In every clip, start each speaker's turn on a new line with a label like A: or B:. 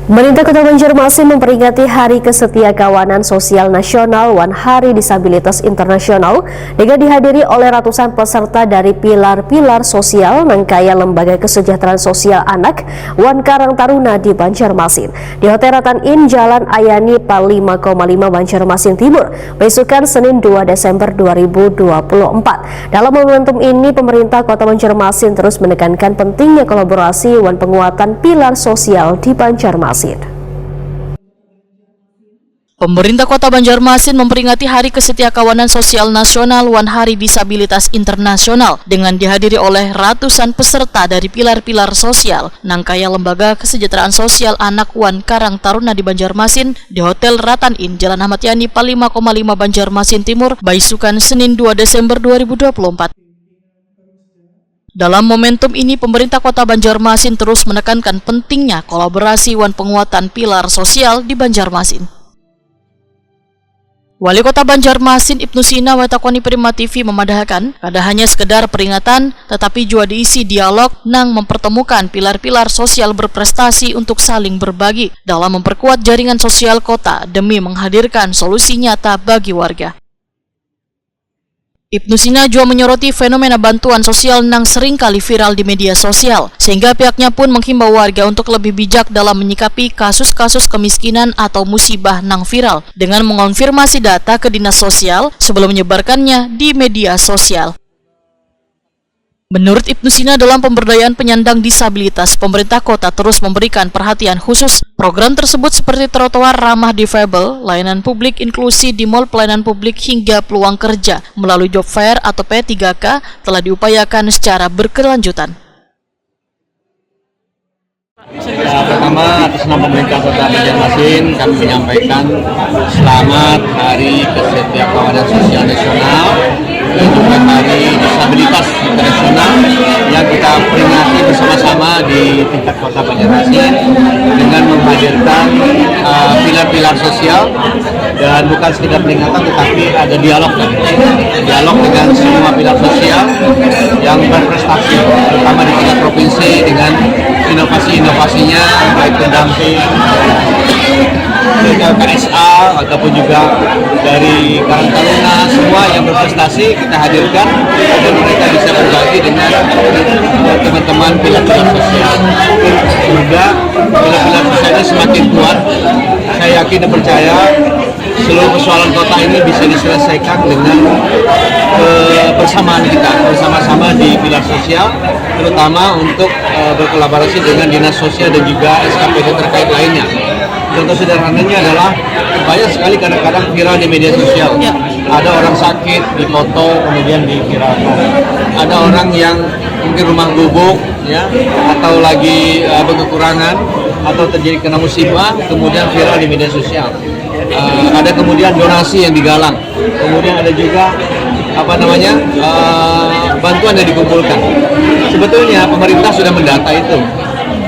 A: Pemerintah Kota Banjarmasin memperingati Hari Kesetiakawanan Sosial Nasional One Hari Disabilitas Internasional dengan dihadiri oleh ratusan peserta dari pilar-pilar sosial Nangkaya Lembaga Kesejahteraan Sosial Anak One Karang Taruna di Banjarmasin di Hotel Ratan Inn Jalan Ayani Pal 5,5 Banjarmasin Timur besokan Senin 2 Desember 2024. Dalam momentum ini, pemerintah Kota Banjarmasin terus menekankan pentingnya kolaborasi dan penguatan pilar sosial di Banjarmasin.
B: Pemerintah Kota Banjarmasin memperingati Hari Kesetiakawanan Sosial Nasional One Hari Disabilitas Internasional dengan dihadiri oleh ratusan peserta dari pilar-pilar sosial Nangkaya Lembaga Kesejahteraan Sosial Anak One Karang Taruna di Banjarmasin di Hotel Ratan Inn Jalan Ahmad Yani Pal 5,5 Banjarmasin Timur baisukan Senin 2 Desember 2024. Dalam momentum ini, pemerintah Kota Banjarmasin terus menekankan pentingnya kolaborasi dan penguatan pilar sosial di Banjarmasin. Wali Kota Banjarmasin Ibnu Sina Watakoni Prima TV memadahkan, kada hanya sekedar peringatan, tetapi juga diisi dialog nang mempertemukan pilar-pilar sosial berprestasi untuk saling berbagi dalam memperkuat jaringan sosial kota demi menghadirkan solusi nyata bagi warga. Ibnu Sina juga menyoroti fenomena bantuan sosial nang seringkali viral di media sosial, sehingga pihaknya pun menghimbau warga untuk lebih bijak dalam menyikapi kasus-kasus kemiskinan atau musibah nang viral dengan mengonfirmasi data ke dinas sosial sebelum menyebarkannya di media sosial. Menurut Ibnu Sina, dalam pemberdayaan penyandang disabilitas, pemerintah kota terus memberikan perhatian khusus. Program tersebut seperti trotoar ramah difabel, layanan publik inklusi di mal pelayanan publik hingga peluang kerja melalui job fair atau P3K telah diupayakan secara berkelanjutan.
C: Pertama, atas nama pemerintah Kota Banjarmasin kami menyampaikan selamat Hari Kesetiakawanan Sosial Nasional dan juga Hari Disabilitas Internasional yang kita peringati bersama-sama di tingkat Kota Banjarmasin dengan menghadirkan pilar-pilar sosial, dan bukan sekedar peringatan tetapi ada dialog dengan semua pilar sosial yang berprestasi, terutama di tingkat provinsi dengan inovasi-inovasinya baik pendamping KSA ataupun juga dari Karang Taruna, semua yang berprestasi kita hadirkan agar mereka bisa berbagi dengan teman-teman pilar-pilar sosial. Semoga pilar-pilar sosial ini semakin kuat. Saya yakin dan percaya seluruh persoalan kota ini bisa diselesaikan dengan kebersamaan kita bersama-sama di pilar sosial, terutama untuk berkolaborasi dengan dinas sosial dan juga SKPD terkait lainnya. Contoh sederhananya adalah banyak sekali kadang-kadang viral di media sosial. Ada orang sakit dipoto kemudian diviralkan. Ada orang yang mungkin rumah gubuk ya, atau lagi berkekurangan atau terjadi kena musibah kemudian viral di media sosial. Ada kemudian donasi yang digalang. Kemudian ada juga bantuan yang dikumpulkan. Sebetulnya pemerintah sudah mendata itu.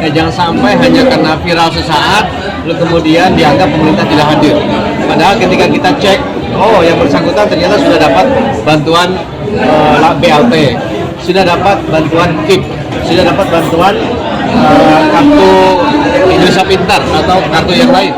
C: Jangan sampai hanya karena viral sesaat lalu kemudian dianggap pemerintah tidak hadir. Padahal ketika kita cek, oh yang bersangkutan ternyata sudah dapat bantuan BLT, sudah dapat bantuan KIP, sudah dapat bantuan kartu Indonesia Pintar atau kartu yang lain.